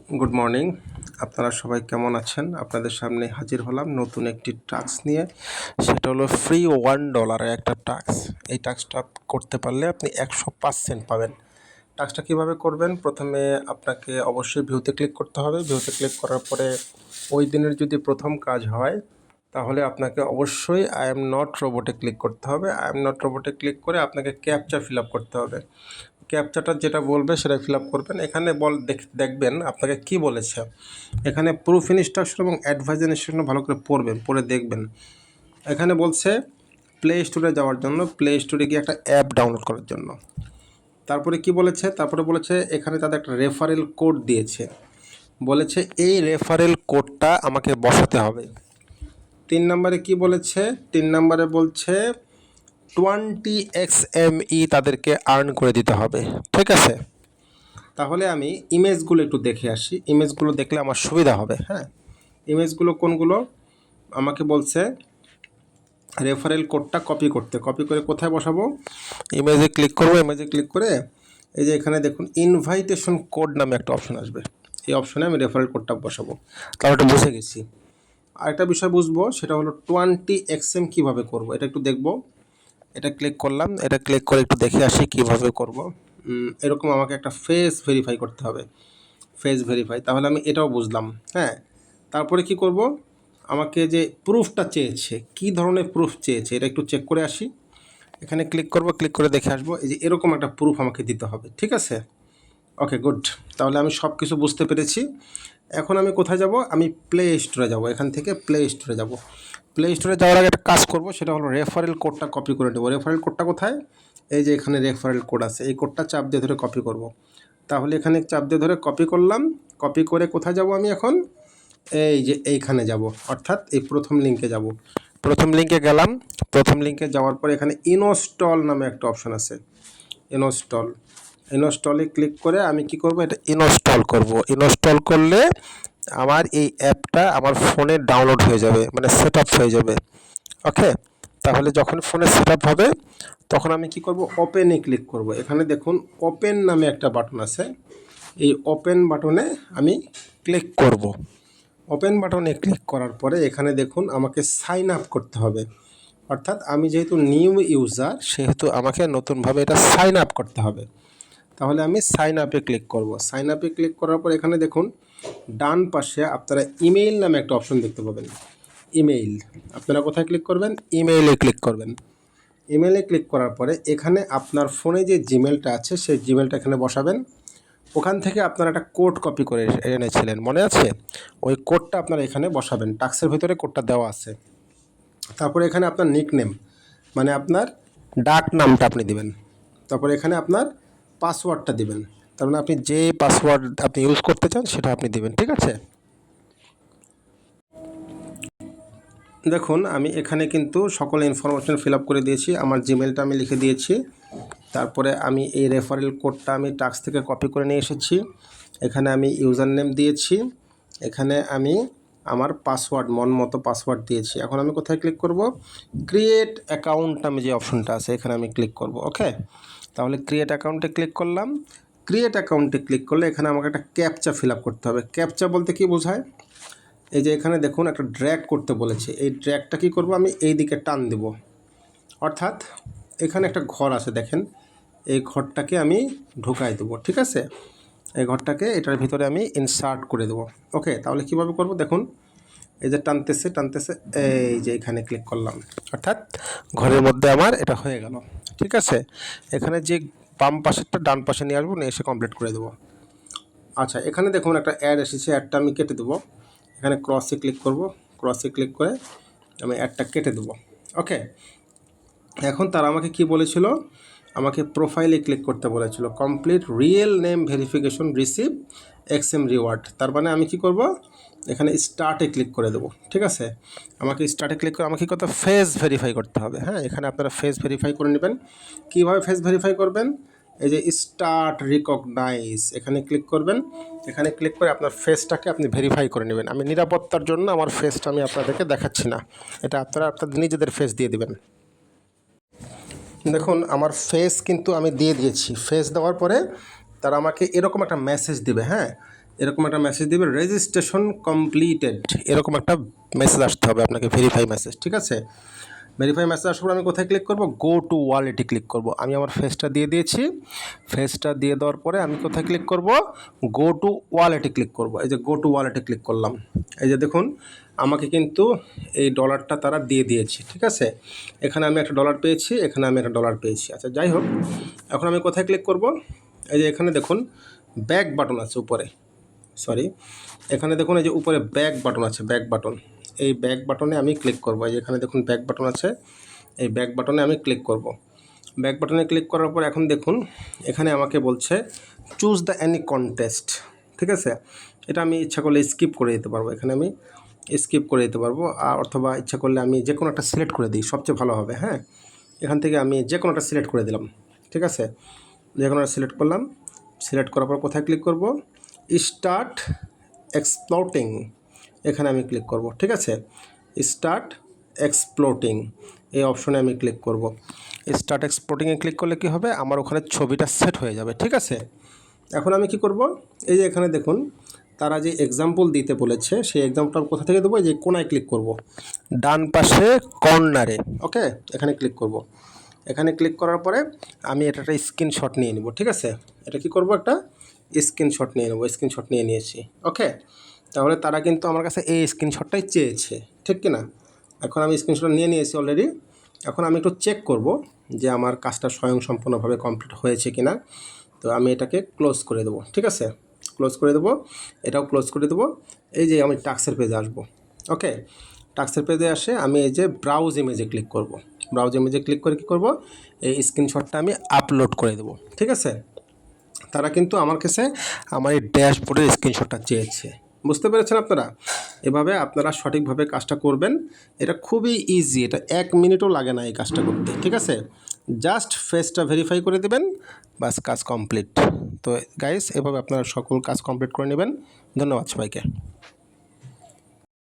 Good morning. আপনারা সবাই কেমন আছেন? আপনাদের সামনে হাজির হলাম নতুন একটি টাস্ক নিয়ে। সেটা হলো ফ্রি $1 একটা টাস্ক। এই টাস্কটা করতে পারলে আপনি 100% পাবেন। টাস্কটা কীভাবে করবেন? প্রথমে আপনাকে অবশ্যই ভিউতে ক্লিক করতে হবে। ভিউতে ক্লিক করার পরে ওই দিনের যদি প্রথম কাজ হয় তাহলে আপনাকে অবশ্যই আই এম নট রোবটে ক্লিক করতে হবে। আই এম নট রোবটে ক্লিক করে আপনাকে ক্যাপচা ফিল আপ করতে হবে। ক্যাপচাটা যেটা বলবে সেটা ফিল আপ করবেন। এখানে দেখবেন আপনাকে কি বলেছে। এখানে প্রুফ ইনস্ট্রাকশন এবং অ্যাডভাইস ইনস্ট্রাকশন ভালো করে পড়ে দেখবেন। এখানে বলছে প্লে স্টোরে যাওয়ার জন্য, প্লে স্টোরে গিয়ে একটা অ্যাপ ডাউনলোড করার জন্য। তারপরে কি বলেছে? তারপরে বলেছে এখানে তাদের একটা রেফারেল কোড দিয়েছে। বলেছে এই রেফারেল কোডটা আমাকে বসাতে হবে। 3 নম্বরে কি বলেছে? 3 নম্বরে বলছে 20 XME তাদেরকে আর্ন করে দিতে হবে। ঠিক আছে, তাহলে আমি ইমেজগুলো একটু দেখে আসি। ইমেজগুলো দেখলে আমার সুবিধা হবে। হ্যাঁ, ইমেজগুলো কোনগুলো? আমাকে বলছে রেফারেল কোডটা কপি করতে। কপি করে কোথায় বসাবো? ইমেজে ক্লিক করবো। ইমেজে ক্লিক করে এই যে এখানে দেখুন ইনভাইটেশন কোড নামে একটা অপশন আসবে। এই অপশনে আমি রেফারেল কোডটা বসাবো। তাহলে এটা বুঝে গেছি। আরেকটা বিষয় বুঝবো, সেটা হলো 20XM কীভাবে করব, এটা একটু দেখব। এটা ক্লিক করলাম। এটা ক্লিক করে একটু দেখে আসি কীভাবে করব। এরকম আমাকে একটা ফেস ভেরিফাই করতে হবে। ফেস ভেরিফাই, তাহলে আমি এটাও বুঝলাম। হ্যাঁ, তারপরে কি করব? আমাকে যে প্রুফটা চেয়েছে, কি ধরনের প্রুফ চেয়েছে এটা একটু চেক করে আসি। এখানে ক্লিক করব, ক্লিক করে দেখে আসবো এই যে এরকম একটা প্রুফ আমাকে দিতে হবে। ঠিক আছে, ওকে গুড। তাহলে আমি সব কিছু বুঝতে পেরেছি। এখন আমি কোথায় যাব? আমি প্লে স্টোরে যাব। এখান থেকে প্লে স্টোরে যাব। প্লে স্টোরে যাওয়ার আগে একটা কাজ করব, সেটা হলো রেফারেল কোডটা কপি করে নেব। রেফারেল কোডটা কোথায়? এই যে এখানে রেফারেল কোড আছে, এই কোডটা চাপ দিয়ে ধরে কপি করব। তাহলে এখানে চাপ দিয়ে ধরে কপি করলাম। কপি করে কোথায় যাব আমি এখন? এই যে এইখানে যাব, অর্থাৎ এই প্রথম লিঙ্কে যাব। প্রথম লিঙ্কে গেলাম। প্রথম লিঙ্কে যাওয়ার পরে এখানে ইনস্টল নামে একটা অপশন আছে। ইনস্টলে ক্লিক করে আমি কি করব? এটা ইনস্টল করব। ইনস্টল করলে আমার এই অ্যাপটা আমার ফোনে ডাউনলোড হয়ে যাবে, মানে সেট আপ হয়ে যাবে। ওকে, তাহলে যখন ফোনে সেট আপ হবে তখন আমি কি করব? ওপেনে ক্লিক করব। এখানে দেখুন ওপেন নামে একটা বাটন আছে। এই ওপেন বাটনে আমি ক্লিক করব। ওপেন বাটনে ক্লিক করার পরে এখানে দেখুন আমাকে সাইন আপ করতে হবে। অর্থাৎ আমি যেহেতু নিউ ইউজার, সেহেতু আমাকে নতুনভাবে এটা সাইন আপ করতে হবে। তাহলে আমি সাইন আপে ক্লিক করব। সাইন আপে ক্লিক করার পর এখানে দেখুন ডান পাশে আপনারা ইমেইল নামে একটা অপশন দেখতে পাবেন। ইমেইল, আপনারা কোথায় ক্লিক করবেন? ইমেইলে ক্লিক করবেন। ইমেইলে ক্লিক করার পরে এখানে আপনার ফোনে যে জিমেলটা আছে সেই জিমেলটা এখানে বসাবেন। ওখান থেকে আপনারা একটা কোড কপি করে এনেছিলেন, মনে আছে? ওই কোডটা আপনারা এখানে বসাবেন। টাস্কের ভিতরে কোডটা দেওয়া আছে। তারপরে এখানে আপনার নিকনেম, মানে আপনার ডাক নামটা আপনি দিবেন। তারপরে এখানে আপনার পাসওয়ার্ডটা দিবেন। তার মানে আপনি যে পাসওয়ার্ড আপনি ইউজ করতে চান সেটা আপনি দিবেন। ঠিক আছে, দেখুন আমি এখানে কিন্তু সকল ইনফরমেশন ফিল আপ করে দিয়েছি। আমার জিমেলটা আমি লিখে দিয়েছি। তারপরে আমি এই রেফারেল কোডটা আমি টাস্ক থেকে কপি করে নিয়ে এসেছি। এখানে আমি ইউজার নেম দিয়েছি। এখানে আমি আমার পাসওয়ার্ড, মন মতো পাসওয়ার্ড দিয়েছি। এখন আমি কোথায় ক্লিক করব? ক্রিয়েট অ্যাকাউন্ট নামে যে অপশনটা আছে এখানে আমি ক্লিক করব। ওকে, তাহলে ক্রিয়েট অ্যাকাউন্টে ক্লিক করলাম। ক্রিয়েট অ্যাকাউন্টে ক্লিক করলে এখানে আমাকে একটা ক্যাপচা ফিল আপ করতে হবে। ক্যাপচা বলতে কি বোঝায়? এই যে এখানে দেখুন একটা ড্র্যাগ করতে বলেছে। এই ড্র্যাগটা কি করব? আমি এই দিকে টান দেব। অর্থাৎ এখানে একটা ঘর আছে দেখেন, এই ঘরটাকে আমি ঢুকাই দেবো। ঠিক আছে, এই ঘরটাকে এটার ভিতরে আমি ইনসার্ট করে দেবো। ওকে, তাহলে কিভাবে করব? দেখুন এই যে টানতেছে টানতেছে, এই যে এখানে ক্লিক করলাম, অর্থাৎ ঘরের মধ্যে আমার এটা হয়ে গেল। ঠিক আছে, এখানে যে বাম পাশেরটা ডান পাশে নিয়ে আসবো, নিয়ে এসে কমপ্লিট করে দেবো। আচ্ছা, এখানে দেখুন একটা অ্যাড এসেছে, অ্যাডটা আমি কেটে দেবো। এখানে ক্রসে ক্লিক করব। ক্রসে ক্লিক করে আমি অ্যাডটা কেটে দেবো। ওকে, এখন তারা আমাকে কি বলেছিল? আমাকে প্রোফাইলে ক্লিক করতে বলেছিল। Complete real name verification receive XM reward. তার মানে আমি কি করব? এখানে স্টার্টে ক্লিক করে দেবো। ঠিক আছে, আমাকে স্টার্টে ক্লিক করে আমাকে কত ফেস ভেরিফাই করতে হবে। হ্যাঁ, এখানে আপনারা ফেস ভেরিফাই করে নেবেন। কীভাবে ফেস ভেরিফাই করবেন? এই যে স্টার্ট রিকগনাইজ, এখানে ক্লিক করবেন। এখানে ক্লিক করে আপনার ফেসটাকে আপনি ভেরিফাই করে নেবেন। আমি নিরাপত্তার জন্য আমার ফেসটা আমি আপনাদেরকে দেখাচ্ছি না, এটা আপনারা আপনাদের নিজেদের ফেস দিয়ে দেবেন। দেখুন আমার ফেস কিন্তু আমি দিয়ে দিয়েছি। ফেস দেওয়ার পরে তারা আমাকে এরকম একটা মেসেজ দিবে। হ্যাঁ, এরকম একটা মেসেজ দিবে, রেজিস্ট্রেশন কমপ্লিটেড, এরকম একটা মেসেজ আসতে হবে আপনাকে, ভেরিফাই মেসেজ। ঠিক আছে, ভেরিফাই মেসেজ আসার পর আমি কোথায় ক্লিক করব? গো টু ওয়ালেটে ক্লিক করব। আমি আমার ফেসটা দিয়ে দিয়েছি, ফেসটা দিয়ে দেওয়ার পরে আমি কোথায় ক্লিক করব? গো টু ওয়ালেটে ক্লিক করব। এই যে গো টু ওয়ালেটে ক্লিক করলাম, এই যে দেখুন আমাকে কিন্তু এই ডলারটা তারা দিয়ে দিয়েছে। ঠিক আছে, এখানে আমি একটা ডলার পেয়েছি, এখানে আমি একটা ডলার পেয়েছি। আচ্ছা যাই হোক, এখন আমি কোথায় ক্লিক করব? এই যে এখানে দেখুন ব্যাক বাটন আছে উপরে, সরি, এখানে দেখুন এই যে উপরে ব্যাক বাটন আছে, ব্যাক বাটন, এই ব্যাক বাটনে আমি ক্লিক করব। এই যে এখানে দেখুন ব্যাক বাটন আছে, এই ব্যাক বাটনে আমি ক্লিক করব। ব্যাক বাটনে ক্লিক করার পর এখন দেখুন এখানে আমাকে বলছে চুজ দ্য এনি কন্টেস্ট। ঠিক আছে, এটা আমি ইচ্ছা করলে স্কিপ করে দিতে পারবো, এখানে আমি স্কিপ করে দিতে পারবো, আর অথবা ইচ্ছা করলে আমি যে কোনো একটা সিলেক্ট করে দিই, সবচেয়ে ভালো হবে। হ্যাঁ, এখান থেকে আমি যে কোনো একটা সিলেক্ট করে দিলাম। ঠিক আছে, যে কোনো একটা সিলেক্ট করলাম, সিলেক্ট করার পর কোথায় ক্লিক করব? স্টার্ট এক্সপ্লোটিং, এখানে আমি ক্লিক করব। ঠিক আছে, স্টার্ট এক্সপ্লোটিং এই অপশনে আমি ক্লিক করব। স্টার্ট এক্সপ্লোটিংয়ে ক্লিক করলে কি হবে? আমার ওখানে ছবিটা সেট হয়ে যাবে। ঠিক আছে, এখন আমি কি করব? এই যে এখানে দেখুন তারা যে এক্সাম্পল দিতে বলেছে, সেই এক্সাম্পলটা কোথা থেকে দেবো? এই যে কোনায় ক্লিক করব, ডান পাশে কর্নারে। ওকে, এখানে ক্লিক করব। এখানে ক্লিক করার পরে আমি এটা একটা স্ক্রিনশট নিয়ে নেব। ঠিক আছে, এটা কি করব? একটা স্ক্রিনশট নিয়ে নেব। স্ক্রিনশট নিয়ে নিয়েছি। ওকে, তাহলে তারা কিন্তু আমার কাছে এই স্ক্রিনশটটাই চেয়েছে, ঠিক কি না? এখন আমি স্ক্রিনশট নিয়ে নিয়েছি অলরেডি। এখন আমি একটু চেক করব যে আমার কাজটা স্বয়ংসম্পূর্ণভাবে কমপ্লিট হয়েছে কি না। তো আমি এটাকে ক্লোজ করে দেবো। ঠিক আছে, ক্লোজ করে দেবো, এটাও ক্লোজ করে দেবো। এই যে আমি টাস্কের পেজে আসবো। ওকে, টাস্কের পেজে আসে আমি এই যে ব্রাউজ ইমেজে ক্লিক করব। ব্রাউজ ইমেজে ক্লিক করে কী করব? এই স্ক্রিনশটটা আমি আপলোড করে দেবো। ঠিক আছে, তারা কিন্তু আমার কাছে আমার এই ড্যাশবোর্ডের স্ক্রিনশটটা চেয়েছে। বুঝতে পেরেছেন আপনারা? এভাবে আপনারা সঠিকভাবে কাজটা করবেন। এটা খুবই ইজি, এটা 1 মিনিটও লাগে না এই কাজটা করতে। ঠিক আছে, জাস্ট ফেসটা ভেরিফাই করে দেবেন, বাস কাজ কমপ্লিট। তো গাইস, এভাবে আপনারা সকল কাজ কমপ্লিট করে নেবেন। ধন্যবাদ সবাইকে।